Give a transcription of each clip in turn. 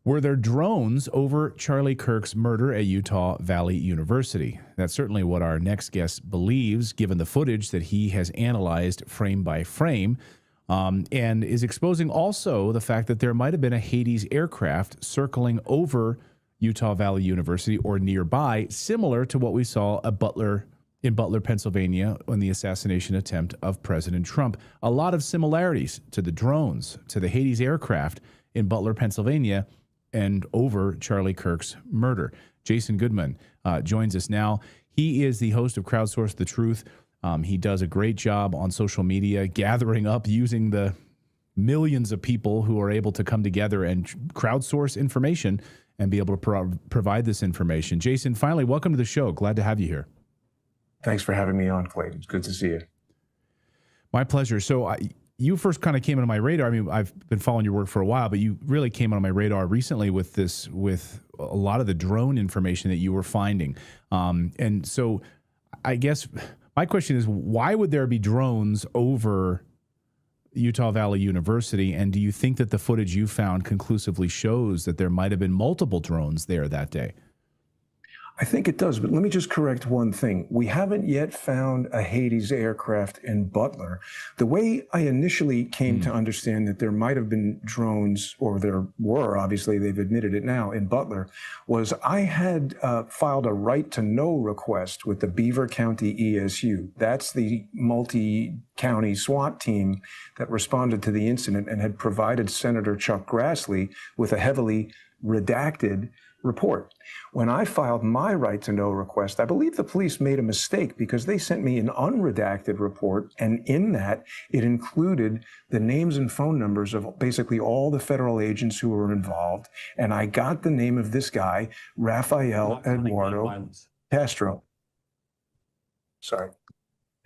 Were there drones over Charlie Kirk's murder at Utah Valley University? That's certainly what our next guest believes, given the footage that he has analyzed frame by frame, and is exposing also the fact that there might have been a Hades aircraft circling over Utah Valley University or nearby, similar to what we saw at in Butler, Pennsylvania, on the assassination attempt of President Trump. A lot of similarities to the drones, to the Hades aircraft in Butler, Pennsylvania, and over Charlie Kirk's murder. Jason Goodman joins us now. He is the host of Crowdsource the Truth. He does a great job on social media, gathering up, using the millions of people who are able to come together and crowdsource information and be able to provide this information. Jason, finally, welcome to the show. Glad to have you here. Thanks for having me on, Clayton. It's good to see you. My pleasure. So you first kind of came into my radar. I mean, I've been following your work for a while, but you really came on my radar recently with a lot of the drone information that you were finding. And so I guess my question is, why would there be drones over Utah Valley University? And do you think that the footage you found conclusively shows that there might have been multiple drones there that day? I think it does, but let me just correct one thing. We haven't yet found a Hades aircraft in Butler. The way I initially came to understand that there might have been drones, or there were, obviously they've admitted it now, in Butler, was I had filed a right to know request with the Beaver County ESU. That's the multi-county SWAT team that responded to the incident and had provided Senator Chuck Grassley with a heavily redacted report. When I filed my right to know request, I believe the police made a mistake because they sent me an unredacted report, and in that it included the names and phone numbers of basically all the federal agents who were involved, and I got the name of this guy, Rafael Eduardo Castro. Sorry.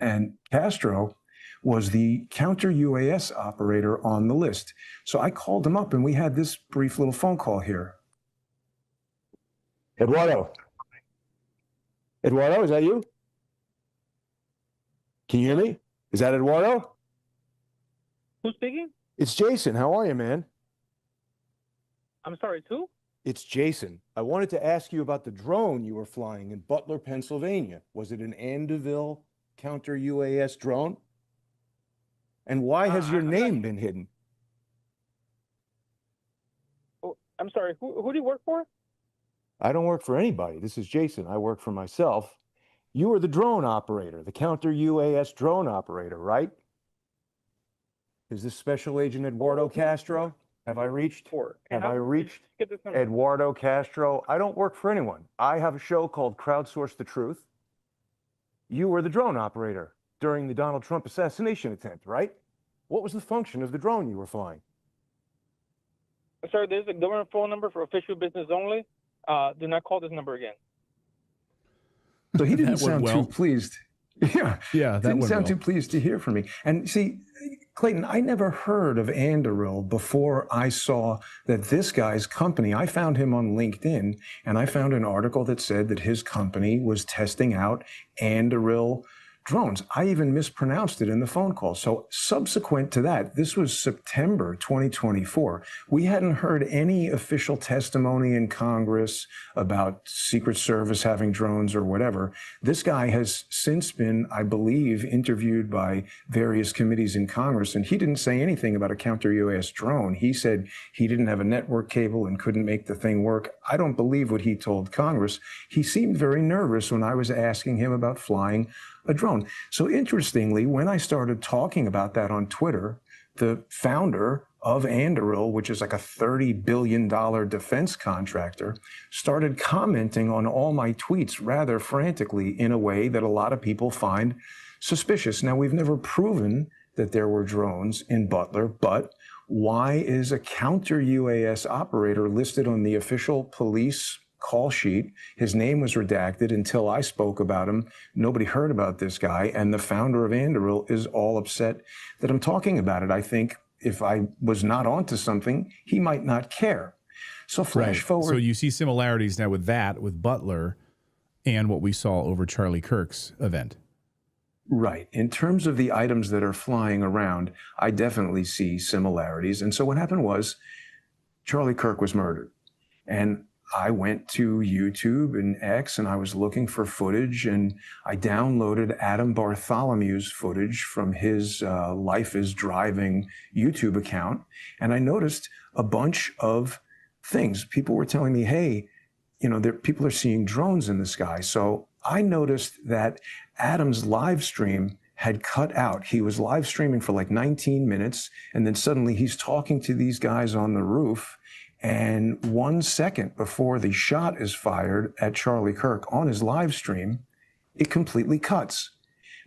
And Castro was the counter-UAS operator on the list. So I called him up and we had this brief little phone call here. Eduardo, is that you? Can you hear me? Is that Eduardo? Who's speaking? It's Jason. How are you, man? I'm sorry, too? It's Jason. I wanted to ask you about the drone you were flying in Butler, Pennsylvania. Was it an Andeville counter-UAS drone? And why has your name been hidden? Oh, I'm sorry, who do you work for? I don't work for anybody. This is Jason. I work for myself. You were the drone operator, the counter-UAS drone operator, right? Is this Special Agent Eduardo Castro? Have I reached Eduardo Castro? I don't work for anyone. I have a show called Crowdsource the Truth. You were the drone operator during the Donald Trump assassination attempt, right? What was the function of the drone you were flying? Sir, there's a government phone number for official business only. Do not call this number again. So he didn't sound too pleased. Yeah, that didn't sound too pleased to hear from me. And see, Clayton, I never heard of Anduril before I saw that this guy's company, I found him on LinkedIn, and I found an article that said that his company was testing out Anduril drones. I even mispronounced it in the phone call. So subsequent to that, this was September 2024, we hadn't heard any official testimony in Congress about Secret Service having drones or whatever. This guy has since been, I believe, interviewed by various committees in Congress, and he didn't say anything about a counter-UAS drone. He said he didn't have a network cable and couldn't make the thing work. I don't believe what he told Congress. He seemed very nervous when I was asking him about flying a drone. So interestingly, when I started talking about that on Twitter, the founder of Anduril, which is like a $30 billion defense contractor, started commenting on all my tweets rather frantically in a way that a lot of people find suspicious. Now, we've never proven that there were drones in Butler, but why is a counter-UAS operator listed on the official police call sheet? His name was redacted until I spoke about him. Nobody heard about this guy, and the founder of Anduril is all upset that I'm talking about it. I think if I was not onto something, he might not care. So flash forward. So you see similarities now with that, with Butler, and what we saw over Charlie Kirk's event. Right. In terms of the items that are flying around, I definitely see similarities. And so what happened was Charlie Kirk was murdered. And I went to YouTube and X, and I was looking for footage, and I downloaded Adam Bartholomew's footage from his Life is Driving YouTube account. And I noticed a bunch of things. People were telling me, hey, people are seeing drones in the sky. So I noticed that Adam's live stream had cut out. He was live streaming for like 19 minutes, and then suddenly he's talking to these guys on the roof. And 1 second before the shot is fired at Charlie Kirk on his live stream, it completely cuts.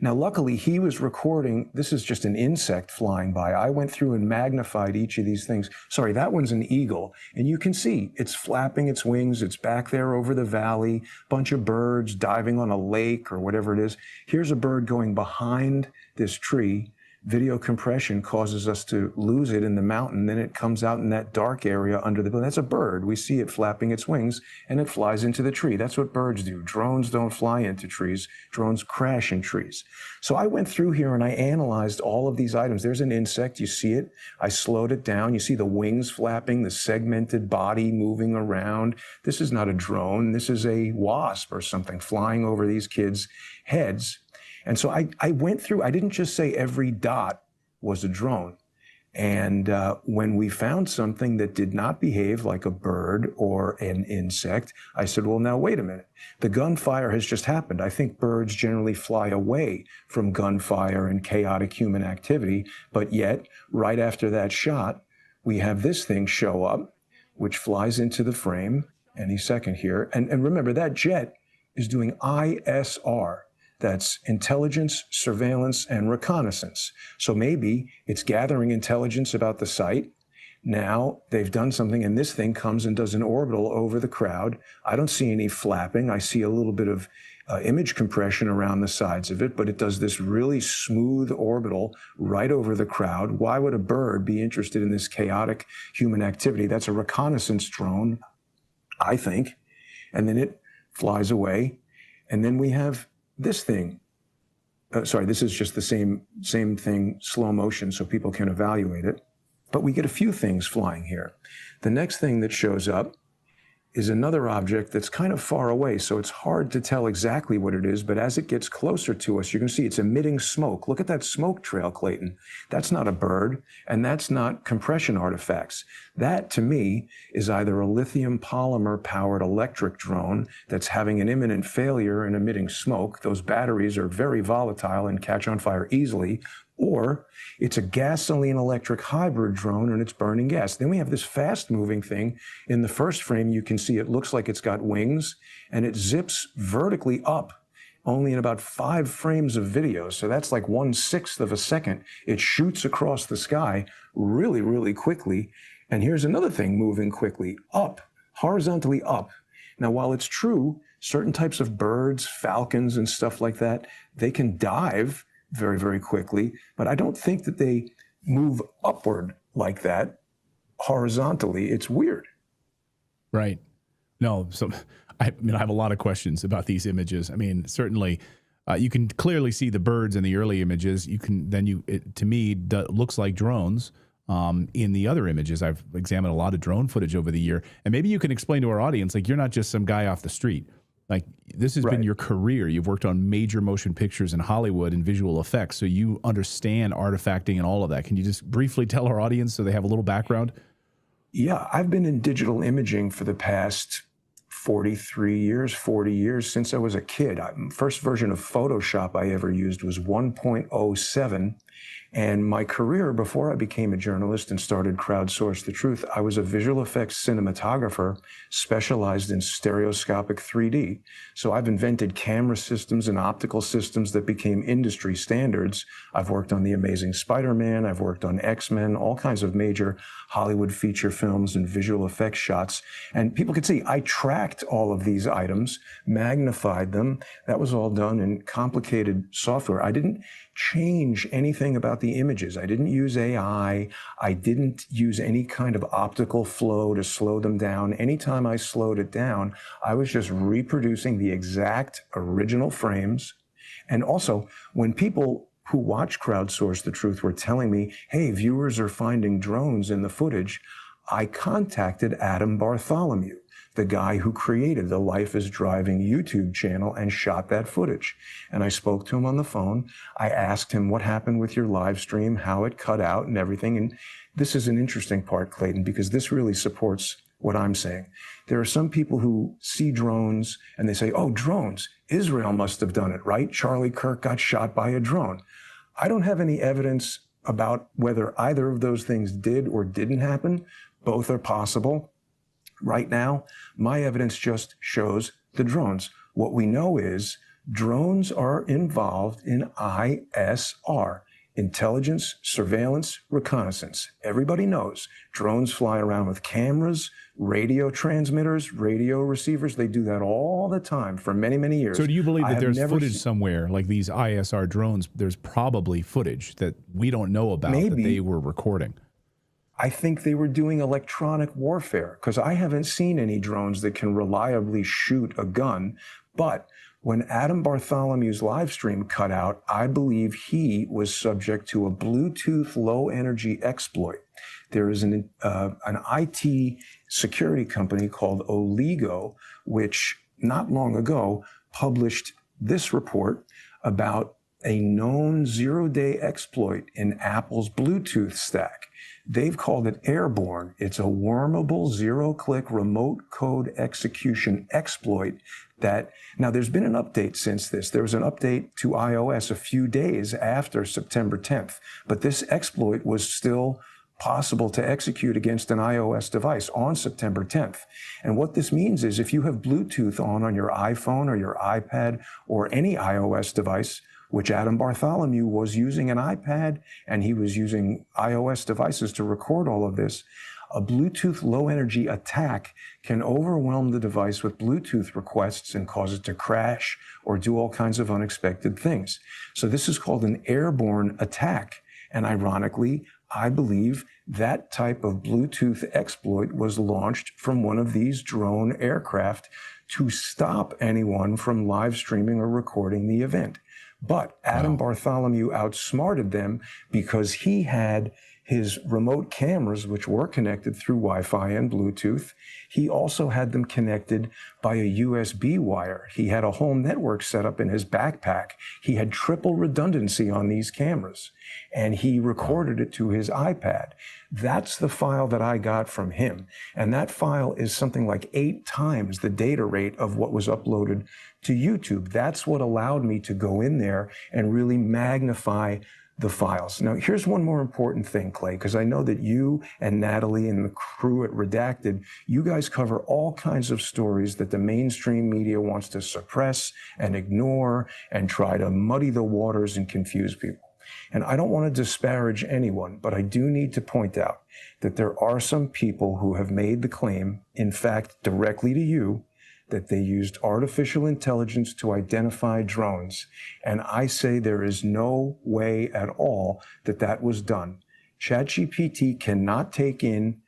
Now, luckily, he was recording. This is just an insect flying by. I went through and magnified each of these things. Sorry, that one's an eagle. And you can see it's flapping its wings. It's back there over the valley, bunch of birds diving on a lake or whatever it is. Here's a bird going behind this tree. Video compression causes us to lose it in the mountain. Then it comes out in that dark area under the building. That's a bird. We see it flapping its wings, and it flies into the tree. That's what birds do. Drones don't fly into trees. Drones crash in trees. So I went through here and I analyzed all of these items. There's an insect. You see it. I slowed it down. You see the wings flapping, the segmented body moving around. This is not a drone. This is a wasp or something flying over these kids' heads. And so I went through, I didn't just say every dot was a drone. And when we found something that did not behave like a bird or an insect, I said, well, now, wait a minute. The gunfire has just happened. I think birds generally fly away from gunfire and chaotic human activity. But yet, right after that shot, we have this thing show up, which flies into the frame any second here. And remember, that jet is doing ISR. That's intelligence, surveillance, and reconnaissance. So maybe it's gathering intelligence about the site. Now they've done something, and this thing comes and does an orbital over the crowd. I don't see any flapping. I see a little bit of image compression around the sides of it, but it does this really smooth orbital right over the crowd. Why would a bird be interested in this chaotic human activity? That's a reconnaissance drone, I think. And then it flies away. And then we have this thing. Sorry, this is just the same thing, slow motion, so people can evaluate it. But we get a few things flying here. The next thing that shows up is another object that's kind of far away, so it's hard to tell exactly what it is, but as it gets closer to us, you can see it's emitting smoke. Look at that smoke trail, Clayton. That's not a bird, and that's not compression artifacts. That, to me, is either a lithium polymer-powered electric drone that's having an imminent failure and emitting smoke. Those batteries are very volatile and catch on fire easily. Or it's a gasoline electric hybrid drone and it's burning gas. Then we have this fast moving thing. In the first frame, you can see it looks like it's got wings and it zips vertically up only in about 5 frames of video. So that's like 1/6 of a second. It shoots across the sky really, really quickly. And here's another thing moving quickly, up, horizontally up. Now, while it's true, certain types of birds, falcons and stuff like that, they can dive very, very quickly, but I don't think that they move upward like that horizontally. It's weird. Right. No, so I have a lot of questions about these images. I mean, certainly you can clearly see the birds in the early images. You can then to me looks like drones. In the other images, I've examined a lot of drone footage over the year, and maybe you can explain to our audience, like, you're not just some guy off the street. Like, this has been your career. You've worked on major motion pictures in Hollywood and visual effects, so you understand artifacting and all of that. Can you just briefly tell our audience so they have a little background? Yeah, I've been in digital imaging for the past 43 years, 40 years, since I was a kid. First version of Photoshop I ever used was 1.07. And my career, before I became a journalist and started Crowdsource the Truth, I was a visual effects cinematographer specialized in stereoscopic 3D. So I've invented camera systems and optical systems that became industry standards. I've worked on The Amazing Spider-Man, I've worked on X-Men, all kinds of major Hollywood feature films and visual effects shots. And people could see I tracked all of these items, magnified them. That was all done in complicated software. I didn't change anything about the images. I didn't use AI. I didn't use any kind of optical flow to slow them down. Anytime I slowed it down, I was just reproducing the exact original frames. And also, when people who watch Crowdsource the Truth were telling me, hey, viewers are finding drones in the footage, I contacted Adam Bartholomew. the guy who created the Life is Driving YouTube channel and shot that footage. And I spoke to him on the phone. I asked him what happened with your live stream, how it cut out and everything. And this is an interesting part, Clayton, because this really supports what I'm saying. There are some people who see drones and they say, oh, drones, Israel must have done it, right? Charlie Kirk got shot by a drone. I don't have any evidence about whether either of those things did or didn't happen. Both are possible. Right now, my evidence just shows the drones. What we know is drones are involved in ISR, intelligence, surveillance, reconnaissance. Everybody knows drones fly around with cameras, radio transmitters, radio receivers. They do that all the time for many, many years. So do you believe that there's footage somewhere, like these ISR drones, there's probably footage that we don't know about that they were recording? I think they were doing electronic warfare, because I haven't seen any drones that can reliably shoot a gun. But when Adam Bartholomew's live stream cut out, I believe he was subject to a Bluetooth low energy exploit. There is an IT security company called Oligo, which not long ago published this report about a known zero-day exploit in Apple's Bluetooth stack. They've called it airborne. It's a wormable zero-click remote code execution exploit that, now there's been an update since this. There was an update to iOS a few days after September 10th, but this exploit was still possible to execute against an iOS device on September 10th. And what this means is if you have Bluetooth on your iPhone or your iPad or any iOS device, which Adam Bartholomew was using an iPad and he was using iOS devices to record all of this, a Bluetooth low energy attack can overwhelm the device with Bluetooth requests and cause it to crash or do all kinds of unexpected things. So this is called an airborne attack. And ironically, I believe that type of Bluetooth exploit was launched from one of these drone aircraft to stop anyone from live streaming or recording the event. But Adam Bartholomew outsmarted them because he had his remote cameras, which were connected through Wi-Fi and Bluetooth. He also had them connected by a USB wire. He had a whole network set up in his backpack. He had triple redundancy on these cameras, and he recorded it to his iPad. That's the file that I got from him. And that file is something like 8 times the data rate of what was uploaded to YouTube. That's what allowed me to go in there and really magnify the files. Now, here's one more important thing, Clay, because I know that you and Natalie and the crew at Redacted, you guys cover all kinds of stories that the mainstream media wants to suppress and ignore and try to muddy the waters and confuse people. And I don't want to disparage anyone, but I do need to point out that there are some people who have made the claim, in fact, directly to you, that they used artificial intelligence to identify drones. And I say there is no way at all that that was done. ChatGPT cannot take in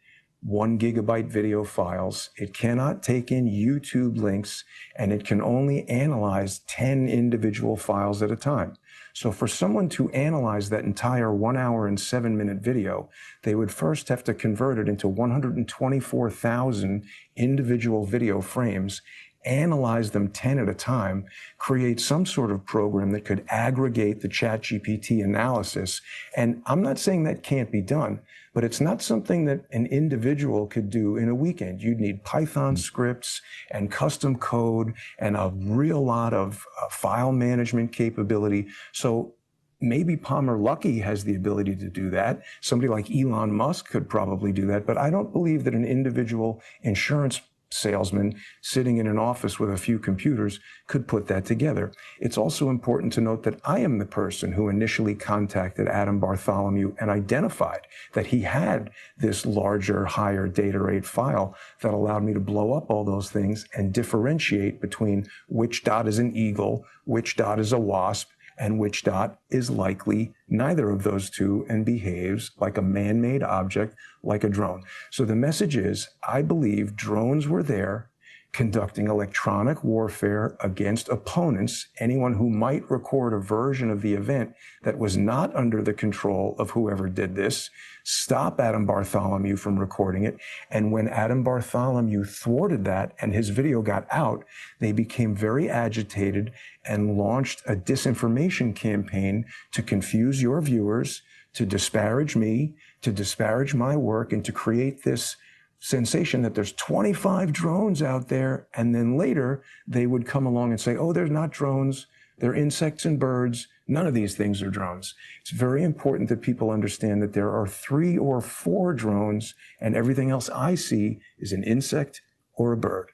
1 gigabyte video files. It cannot take in YouTube links, and it can only analyze 10 individual files at a time. So for someone to analyze that entire 1 hour and 7-minute video, they would first have to convert it into 124,000 individual video frames, analyze them 10 at a time, create some sort of program that could aggregate the ChatGPT analysis. And I'm not saying that can't be done, but it's not something that an individual could do in a weekend. You'd need Python scripts and custom code and a real lot of file management capability. So maybe Palmer Luckey has the ability to do that. Somebody like Elon Musk could probably do that, but I don't believe that an individual insurance salesman sitting in an office with a few computers could put that together. It's also important to note that I am the person who initially contacted Adam Bartholomew and identified that he had this larger, higher data rate file that allowed me to blow up all those things and differentiate between which dot is an eagle, which dot is a wasp, and which dot is likely neither of those two and behaves like a man-made object like a drone. So the message is, I believe drones were there conducting electronic warfare against opponents, anyone who might record a version of the event that was not under the control of whoever did this, stop Adam Bartholomew from recording it. And when Adam Bartholomew thwarted that and his video got out, they became very agitated and launched a disinformation campaign to confuse your viewers, to disparage me, to disparage my work, and to create this sensation that there's 25 drones out there. And then later they would come along and say, oh, they're not drones, they're insects and birds. None of these things are drones. It's very important that people understand that there are 3 or 4 drones, and everything else I see is an insect or a bird.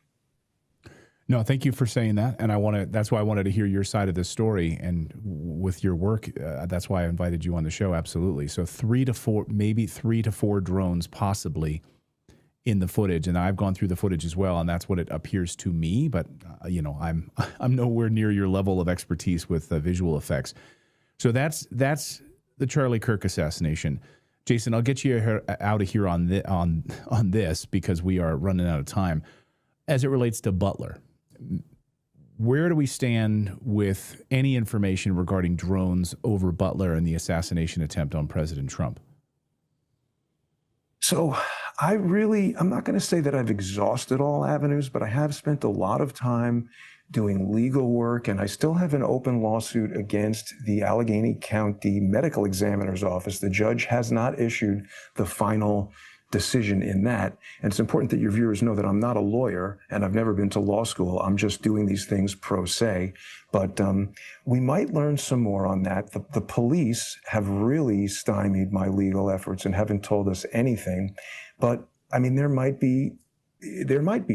No, thank you for saying that. And that's why I wanted to hear your side of this story. And with your work, that's why I invited you on the show. Absolutely. So 3 to 4, maybe 3 to 4 drones possibly in the footage, and I've gone through the footage as well, and that's what it appears to me. But I'm nowhere near your level of expertise with visual effects. So that's the Charlie Kirk assassination. Jason, I'll get you out of here on this because we are running out of time. As it relates to Butler, where do we stand with any information regarding drones over Butler and the assassination attempt on President Trump? So I'm not going to say that I've exhausted all avenues, but I have spent a lot of time doing legal work, and I still have an open lawsuit against the Allegheny County Medical Examiner's Office. The judge has not issued the final decision in that. And it's important that your viewers know that I'm not a lawyer and I've never been to law school. I'm just doing these things pro se. But we might learn some more on that. The police have really stymied my legal efforts and haven't told us anything. But I mean, there might be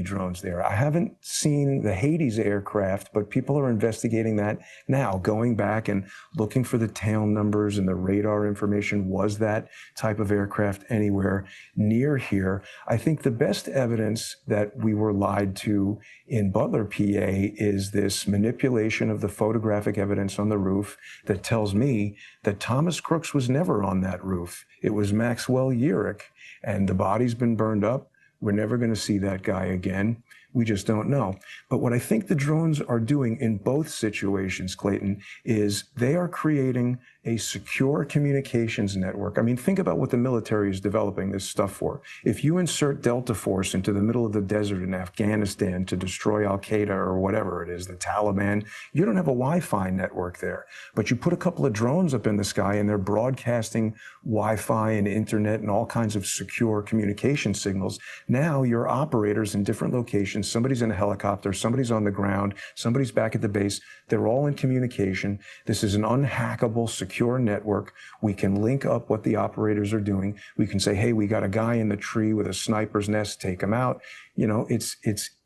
drones there. I haven't seen the Hades aircraft, but people are investigating that now, going back and looking for the tail numbers and the radar information. Was that type of aircraft anywhere near here? I think the best evidence that we were lied to in Butler, PA, is this manipulation of the photographic evidence on the roof that tells me that Thomas Crooks was never on that roof. It was Maxwell Urick, and the body's been burned up. We're never going to see that guy again. We just don't know. But what I think the drones are doing in both situations, Clayton, is they are creating a secure communications network. I mean, think about what the military is developing this stuff for. If you insert Delta Force into the middle of the desert in Afghanistan to destroy Al-Qaeda or whatever it is, the Taliban, you don't have a Wi-Fi network there. But you put a couple of drones up in the sky and they're broadcasting Wi-Fi and internet and all kinds of secure communication signals. Now your operators in different locations, somebody's in a helicopter, somebody's on the ground, somebody's back at the base, they're all in communication. This is an unhackable, secure network. We can link up what the operators are doing. We can say, hey, we got a guy in the tree with a sniper's nest, take him out. You know, it's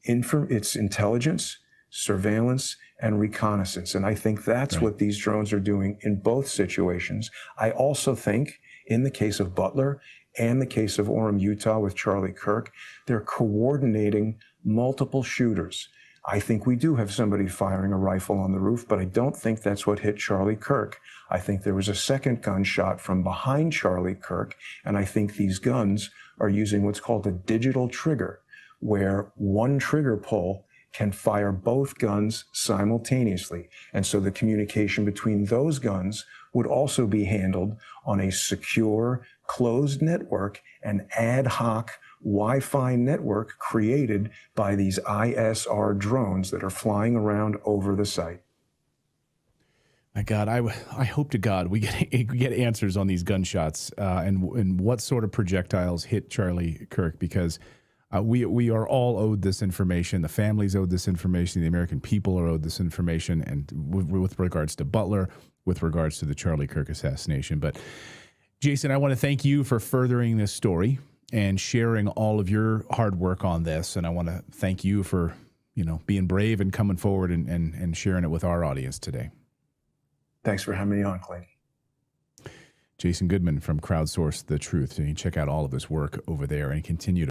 intelligence, surveillance, and reconnaissance. And I think that's what these drones are doing in both situations. I also think in the case of Butler and the case of Orem, Utah with Charlie Kirk, they're coordinating multiple shooters. I think we do have somebody firing a rifle on the roof, but I don't think that's what hit Charlie Kirk. I think there was a second gunshot from behind Charlie Kirk, and I think these guns are using what's called a digital trigger, where one trigger pull can fire both guns simultaneously. And so the communication between those guns would also be handled on a secure, closed network, an ad hoc Wi-Fi network created by these ISR drones that are flying around over the site. My God, I hope to God we get answers on these gunshots and what sort of projectiles hit Charlie Kirk, because we are all owed this information. The families owed this information. The American people are owed this information, and with regards to Butler, with regards to the Charlie Kirk assassination. But Jason, I want to thank you for furthering this story and sharing all of your hard work on this. And I want to thank you for, being brave and coming forward and sharing it with our audience today. Thanks for having me on, Clayton. Jason Goodman from Crowdsource The Truth. And you can check out all of his work over there and continue to